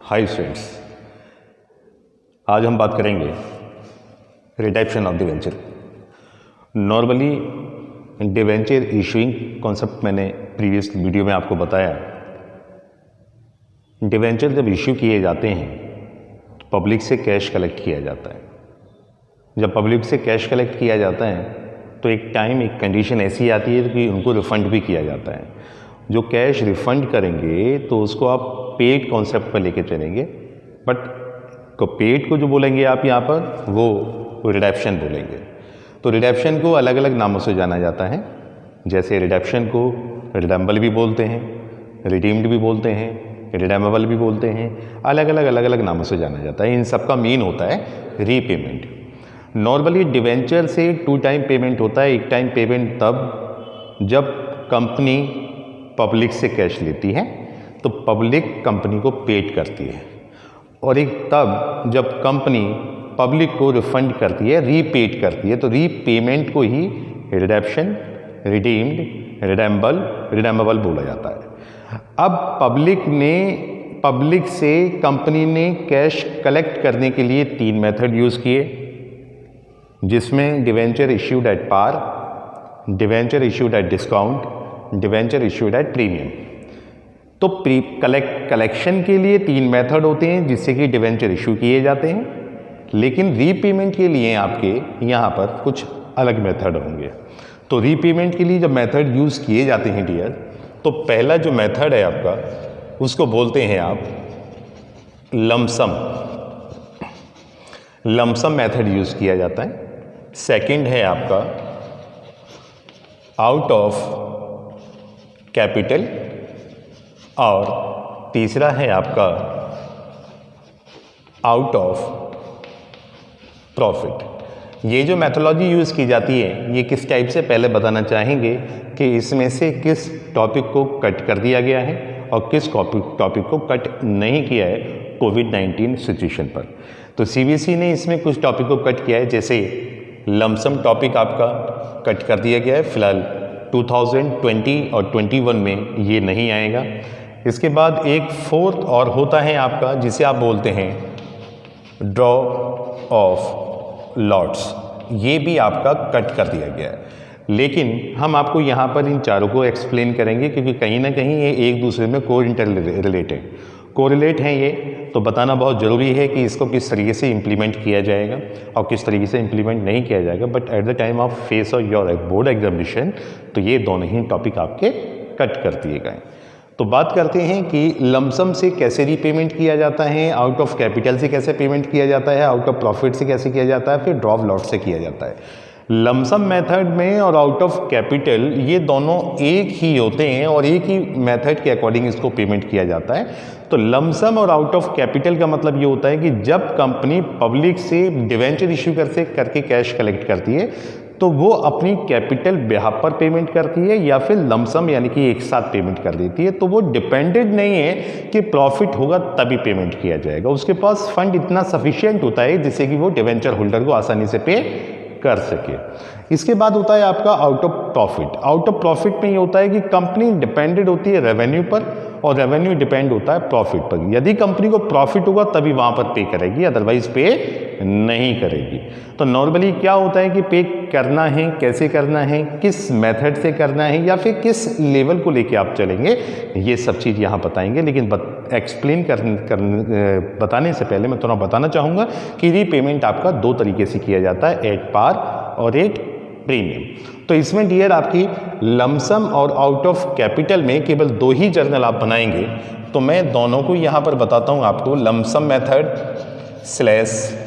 Hi students, आज हम बात करेंगे redemption of debenture. Normally debenture issuing concept मैंने प्रीवियस वीडियो में आपको बताया। डिवेंचर जब इशू किए जाते हैं तो पब्लिक से कैश कलेक्ट किया जाता है। जब पब्लिक से कैश कलेक्ट किया जाता है तो एक टाइम, एक कंडीशन ऐसी आती है कि उनको रिफ़ंड भी किया जाता है। जो कैश रिफ़ंड करेंगे तो उसको आप पेड कॉन्सेप्ट पर लेके चलेंगे, बट पेड को जो बोलेंगे आप यहाँ पर वो रिडेम्पशन बोलेंगे। तो रिडेम्पशन को अलग अलग नामों से जाना जाता है। जैसे रिडेम्पशन को रिडेम्बल भी बोलते हैं, रिडीम्ड भी बोलते हैं, रिडेमेबल भी बोलते हैं। अलग अलग नामों से जाना जाता है। इन सब का मीन होता है रीपेमेंट। नॉर्मली डिवेंचर से 2 टाइम पेमेंट होता है। एक टाइम पेमेंट तब जब कंपनी पब्लिक से कैश लेती है तो पब्लिक कंपनी को पेड करती है, और एक तब जब कंपनी पब्लिक को रिफंड करती है, रीपेड करती है। तो रीपेमेंट को ही रिडेम्पशन, रिडीम्ड, रिडेमेबल बोला जाता है। अब पब्लिक से कंपनी ने कैश कलेक्ट करने के लिए 3 मेथड यूज़ किए, जिसमें debenture issued at par, debenture issued at discount, debenture issued at premium. तो कलेक्शन के लिए 3 मेथड होते हैं जिससे कि डिवेंचर इशू किए जाते हैं, लेकिन रीपेमेंट के लिए आपके यहाँ पर कुछ अलग मेथड होंगे। तो रीपेमेंट के लिए जब मेथड यूज़ किए जाते हैं डियर, तो पहला जो मेथड है आपका उसको बोलते हैं आप लमसम मेथड यूज़ किया जाता है। सेकंड है आपका आउट ऑफ कैपिटल, और तीसरा है आपका आउट ऑफ प्रॉफिट। ये जो मेथोलॉजी यूज़ की जाती है ये किस टाइप से, पहले बताना चाहेंगे कि इसमें से किस टॉपिक को कट कर दिया गया है और किस टॉपिक को कट नहीं किया है कोविड-19 सिचुएशन पर। तो सीबीएसई ने इसमें कुछ टॉपिक को कट किया है, जैसे लमसम टॉपिक आपका कट कर दिया गया है। फिलहाल 2020 और 21 में ये नहीं आएगा। इसके बाद एक फोर्थ और होता है आपका, जिसे आप बोलते हैं ड्रॉ ऑफ लॉट्स। ये भी आपका कट कर दिया गया है, लेकिन हम आपको यहाँ पर इन चारों को एक्सप्लेन करेंगे क्योंकि कहीं ना कहीं ये एक दूसरे में कोरिलेट हैं ये। तो बताना बहुत ज़रूरी है कि इसको किस तरीके से इम्प्लीमेंट किया जाएगा और किस तरीके से इम्प्लीमेंट नहीं किया जाएगा। But at the time of face और योर बोर्ड एग्जामिनेशन तो ये दोनों ही टॉपिक आपके कट कर दिए गए। तो बात करते हैं कि लमसम से कैसे रीपेमेंट किया जाता है, आउट ऑफ कैपिटल से कैसे पेमेंट किया जाता है, आउट ऑफ प्रॉफिट से कैसे किया जाता है, फिर ड्रॉ ऑफ लॉट से किया जाता है। लमसम मेथड में और आउट ऑफ कैपिटल ये दोनों एक ही होते हैं और एक ही मेथड के अकॉर्डिंग इसको पेमेंट किया जाता है। तो लमसम और आउट ऑफ कैपिटल का मतलब ये होता है कि जब कंपनी पब्लिक से डिवेंचर इश्यू करके कैश कलेक्ट करती है तो वो अपनी कैपिटल बिहाफ पर पेमेंट करती है या फिर लमसम यानी कि एक साथ पेमेंट कर देती है। तो वो डिपेंडेंट नहीं है कि प्रॉफिट होगा तभी पेमेंट किया जाएगा। उसके पास फंड इतना सफिशिएंट होता है जिससे कि वो डिवेंचर होल्डर को आसानी से पे कर सके। इसके बाद होता है आपका out of profit. Out of profit में ये होता है कि कंपनी डिपेंडेंट होती है रेवेन्यू पर और रेवेन्यू डिपेंड होता है प्रॉफिट पर। यदि कंपनी को प्रॉफिट होगा तभी वहाँ पर पे करेगी, अदरवाइज पे नहीं करेगी। तो नॉर्मली क्या होता है कि पे करना है, कैसे करना है, किस मेथड से करना है या फिर किस लेवल को लेके आप चलेंगे, ये सब चीज़ यहाँ बताएंगे। लेकिन एक्सप्लेन बताने से पहले मैं थोड़ा बताना चाहूँगा कि रीपेमेंट आपका 2 तरीके से किया जाता है, एट पार और एट प्रीमियम। तो इसमें डियर आपकी लमसम और आउट ऑफ कैपिटल में केवल 2 ही जर्नल आप बनाएंगे। तो मैं दोनों को यहाँ पर बताता हूँ आपको, lump sum method /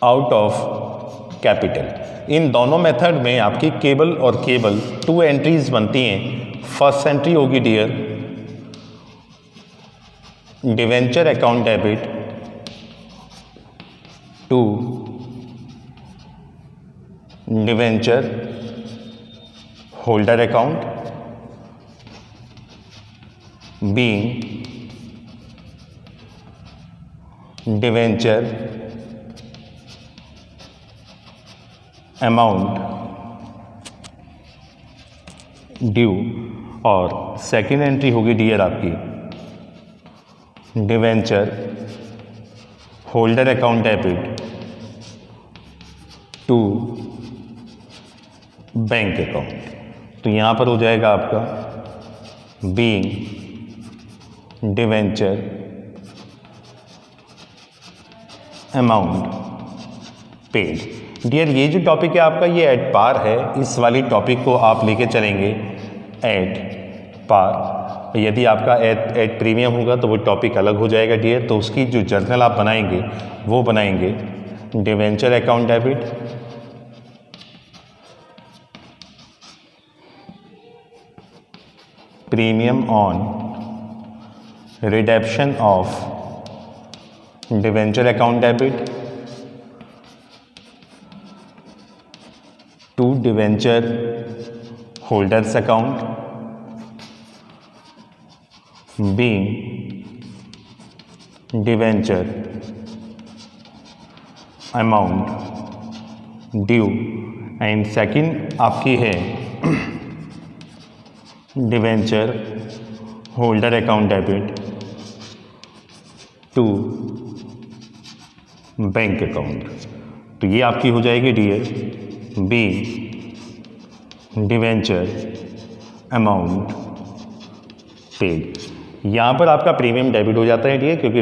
out of capital. इन दोनों मेथड में आपकी केवल 2 एंट्रीज बनती हैं। फर्स्ट एंट्री होगी dear debenture account debit to debenture holder account being debenture amount due, और सेकेंड एंट्री होगी डियर आपकी debenture holder account debit to bank account. तो यहाँ पर हो जाएगा आपका being debenture amount paid. Dear ये जो टॉपिक है आपका ये एट पार है, इस वाली टॉपिक को आप लेके चलेंगे एट पार। यदि आपका एट प्रीमियम होगा तो वो टॉपिक अलग हो जाएगा डियर। तो उसकी जो जर्नल आप बनाएंगे वो बनाएंगे debenture account debit premium on redemption of debenture account debit to debenture holders account being debenture amount due. And second आपकी है debenture holder account debit to bank account. तो ये आपकी हो जाएगी dear be debenture amount paid. यहाँ पर आपका प्रीमियम डेबिट हो जाता है डियर, क्योंकि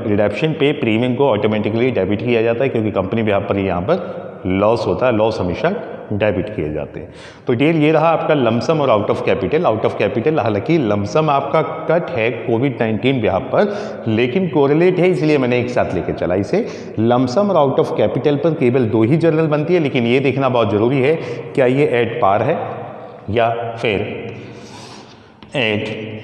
रिडेप्शन पे प्रीमियम को ऑटोमेटिकली डेबिट किया जाता है, क्योंकि कंपनी पे आप पर यहाँ पर लॉस होता है, लॉस हमेशा डेबिट किए जाते हैं। तो डियर ये रहा आपका लमसम और out of capital. Out of capital हालांकि लमसम आपका कट है कोविड-19 ब्याह पर, लेकिन कोरिलेट है इसलिए मैंने एक साथ लेके चला इसे। लमसम और आउट ऑफ कैपिटल पर केवल 2 ही जर्नल बनती है, लेकिन ये देखना बहुत जरूरी है क्या ये एट पार है या फिर एट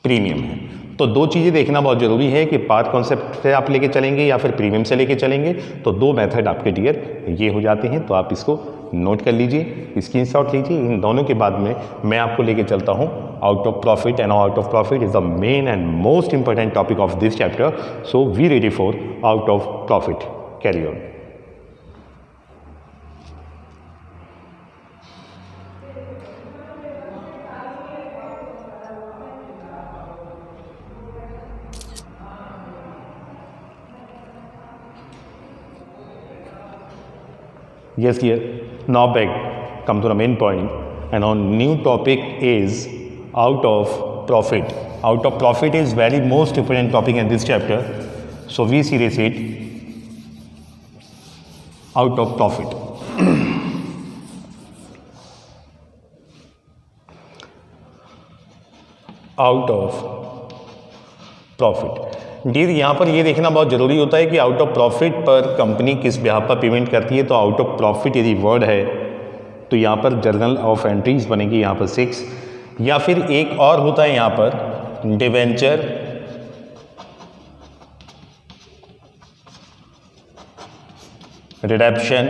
प्रीमियम है। तो 2 चीज़ें देखना बहुत ज़रूरी है कि पार कॉन्सेप्ट से आप लेके चलेंगे या फिर प्रीमियम से लेके चलेंगे। तो 2 मेथड आपके डियर ये हो जाते हैं। तो आप इसको नोट कर लीजिए, स्क्रीनशॉट लीजिए। इन दोनों के बाद में मैं आपको लेके चलता हूँ out of profit. And out of profit is the main and most important topic of this chapter. So we ready for out of profit. Carry on. Yes, dear. Now back, come to the main point, and our new topic is out of profit. Out of profit is very most important topic in this chapter. So we series it out of profit. Out of profit. Deer यहाँ पर ये देखना बहुत ज़रूरी होता है कि out of profit पर कंपनी किस ब्याह पर पेमेंट करती है। तो आउट ऑफ प्रॉफिट यदि वर्ड है तो यहाँ पर जर्नल ऑफ एंट्रीज बनेगी यहाँ पर 6, या फिर एक और होता है यहाँ पर डिवेंचर रिडेप्शन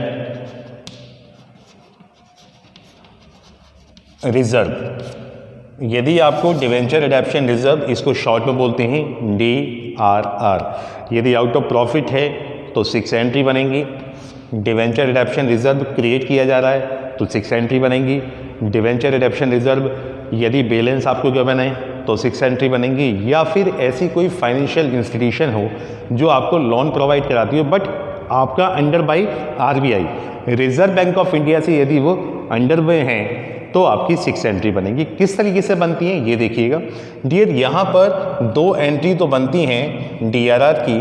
रिजर्व। यदि आपको डिवेंचर रिडेप्शन रिजर्व, इसको शॉर्ट में बोलते हैं DRR। यदि आउट ऑफ प्रॉफिट है तो 6 एंट्री बनेंगी। डिवेंचर रिडेप्शन रिजर्व क्रिएट किया जा रहा है तो 6 एंट्री बनेंगी। डिवेंचर रिडेप्शन रिजर्व यदि बैलेंस आपको गिवन है तो 6 एंट्री बनेंगी। या फिर ऐसी कोई फाइनेंशियल इंस्टीट्यूशन हो जो आपको लोन प्रोवाइड कराती हो बट आपका under by RBI, reserve bank of India से यदि वो अंडर में हैं तो आपकी 6 एंट्री बनेगी। किस तरीके से बनती हैं ये देखिएगा डियर। यहाँ पर 2 एंट्री तो बनती हैं DRR की,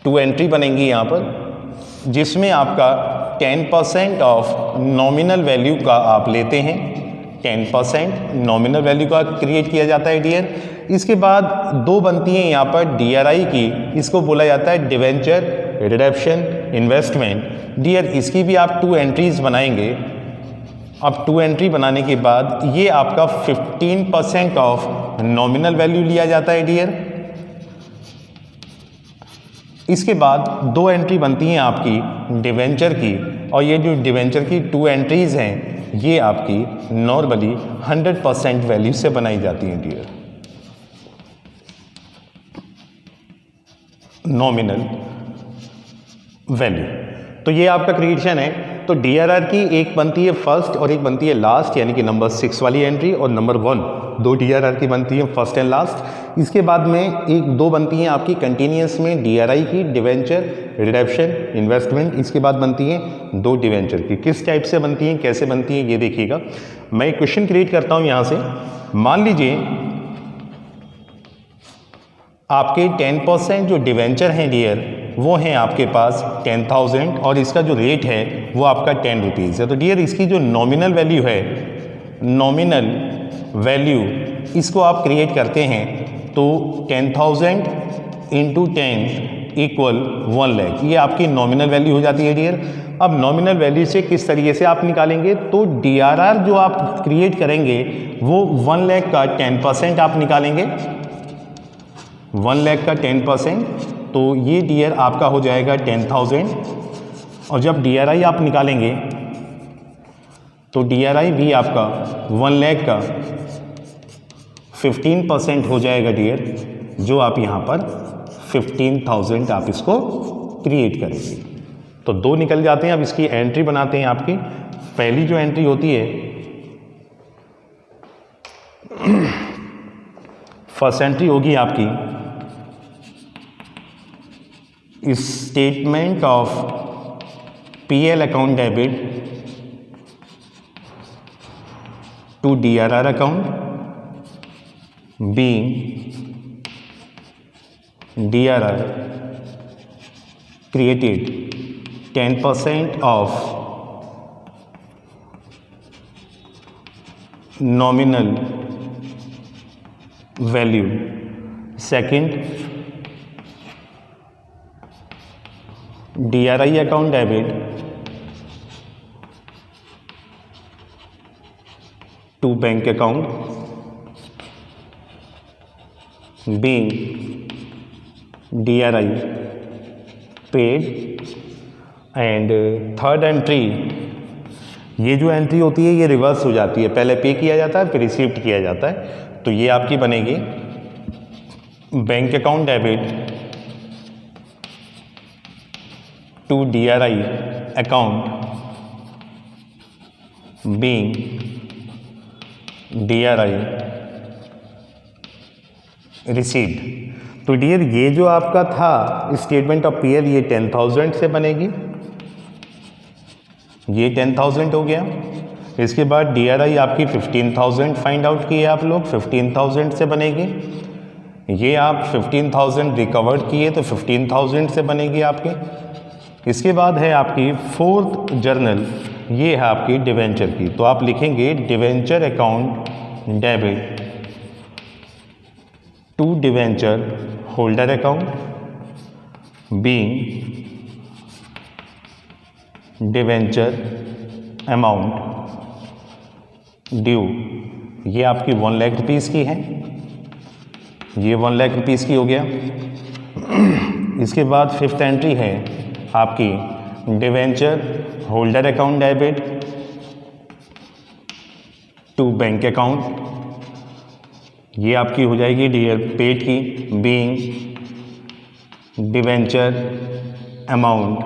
2 एंट्री बनेंगी यहाँ पर, जिसमें आपका 10% ऑफ नॉमिनल वैल्यू का आप लेते हैं। 10% नॉमिनल वैल्यू का क्रिएट किया जाता है डियर। इसके बाद 2 बनती हैं यहाँ पर DRI की, इसको बोला जाता है डिवेंचर रिडेप्शन इन्वेस्टमेंट। डियर इसकी भी आप 2 एंट्रीज बनाएंगे। अब 2 एंट्री बनाने के बाद ये आपका 15% ऑफ नॉमिनल वैल्यू लिया जाता है डियर। इसके बाद 2 एंट्री बनती हैं आपकी डिवेंचर की, और ये जो डिवेंचर की 2 एंट्रीज हैं ये आपकी नॉर्मली 100% वैल्यू से बनाई जाती हैं डियर। Nominal value. तो ये आपका क्रिएशन है। तो DRR की एक बनती है फर्स्ट और एक बनती है लास्ट, यानी कि नंबर 6 वाली एंट्री, और नंबर 1 दो DRR की बनती है फर्स्ट एंड लास्ट। इसके बाद में एक दो बनती हैं आपकी कंटिन्यूस में DRI की, डिवेंचर, रिडेप्शन, इन्वेस्टमेंट। इसके बाद बनती हैं दो डिवेंचर की। किस टाइप से बनती हैं, कैसे बनती हैं, ये देखिएगा। मैं एक क्वेश्चन क्रिएट करता हूँ यहाँ से। मान लीजिए आपके 10% जो डिवेंचर हैं डियर, वो हैं आपके पास 10,000 और इसका जो रेट है वो आपका 10 रुपीज़ है। तो डियर इसकी जो नॉमिनल वैल्यू है, नॉमिनल वैल्यू इसको आप क्रिएट करते हैं तो 10,000 इंटू 10 इक्वल 1 लाख, ये आपकी नॉमिनल वैल्यू हो जाती है डियर। अब नॉमिनल वैल्यू से किस तरीके से आप निकालेंगे, तो DRR जो आप क्रिएट करेंगे वो 1 लाख का 10% आप निकालेंगे, 1 लाख का 10%। तो ये डियर आपका हो जाएगा 10,000। और जब DRI आप निकालेंगे तो DRI भी आपका 1 लाख का 15% हो जाएगा डियर, जो आप यहाँ पर 15,000 आप इसको क्रिएट करेंगे। तो दो निकल जाते हैं। अब इसकी एंट्री बनाते हैं। आपकी पहली जो एंट्री होती है, फर्स्ट एंट्री होगी आपकी statement of PL account debit to DRR account, being DRR created 10% of nominal value. Second, DRI account debit to bank account, being DRI paid. And third entry, ये जो एंट्री होती है ये reverse हो जाती है, पहले पे किया जाता है फिर रिसीव्ड किया जाता है। तो ये आपकी बनेगी bank account debit to DRI account, being DRI received. तो डियर ये जो आपका था स्टेटमेंट ऑफ PL, ये 10,000 से बनेगी, ये 10,000 हो गया। इसके बाद DRI आपकी 15,000 फाइंड आउट किए आप लोग, 15,000 से बनेगी। ये आप 15,000 रिकवर्ड किए तो 15,000 से बनेगी आपके। इसके बाद है आपकी फोर्थ जर्नल, ये है आपकी डिवेंचर की। तो आप लिखेंगे debenture account debit to debenture holder account, being debenture amount due. ये आपकी 1 लाख रुपीज़ की है, ये 1 लाख रुपीज़ की हो गया। इसके बाद फिफ्थ एंट्री है आपकी debenture holder account debit to bank account, ये आपकी हो जाएगी डियर पेड की, being debenture amount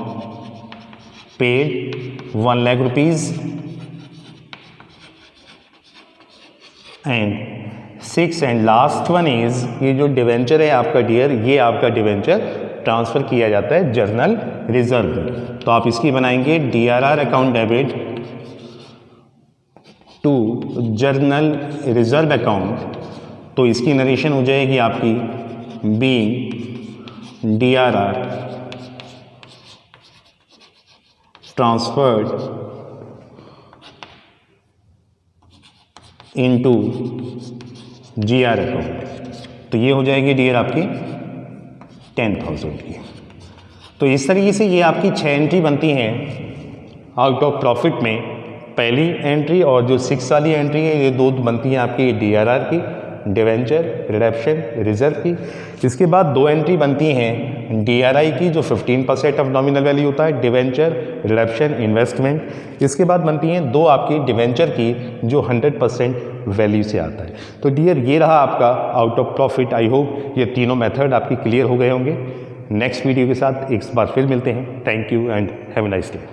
paid 1 lakh rupees. And six and last one is, ये जो डिवेंचर है आपका डियर, ये आपका डिवेंचर ट्रांसफ़र किया जाता है जर्नल रिजर्व में। तो आप इसकी बनाएंगे DRR account debit to general reserve account. तो इसकी नरेशन हो जाएगी आपकी being DRR transferred into GR account. तो ये हो जाएगी डियर आपकी 10,000 की। तो इस तरीके से ये आपकी 6 एंट्री बनती हैं आउट ऑफ प्रॉफिट में। पहली एंट्री और जो 6 वाली एंट्री है ये दो बनती हैं आपकी DRR की, डिवेंचर रिडेप्शन रिजर्व की। इसके बाद 2 एंट्री बनती हैं DRI की जो 15% ऑफ नॉमिनल वैल्यू होता है, डिवेंचर रिडेप्शन इन्वेस्टमेंट। इसके बाद बनती हैं 2 आपकी डिवेंचर की जो 100% वैल्यू से आता है। तो डियर ये रहा आपका out of profit. I hope ये तीनों मेथड आपकी क्लियर हो गए होंगे। नेक्स्ट वीडियो के साथ एक बार फिर मिलते हैं। Thank you and have a nice day.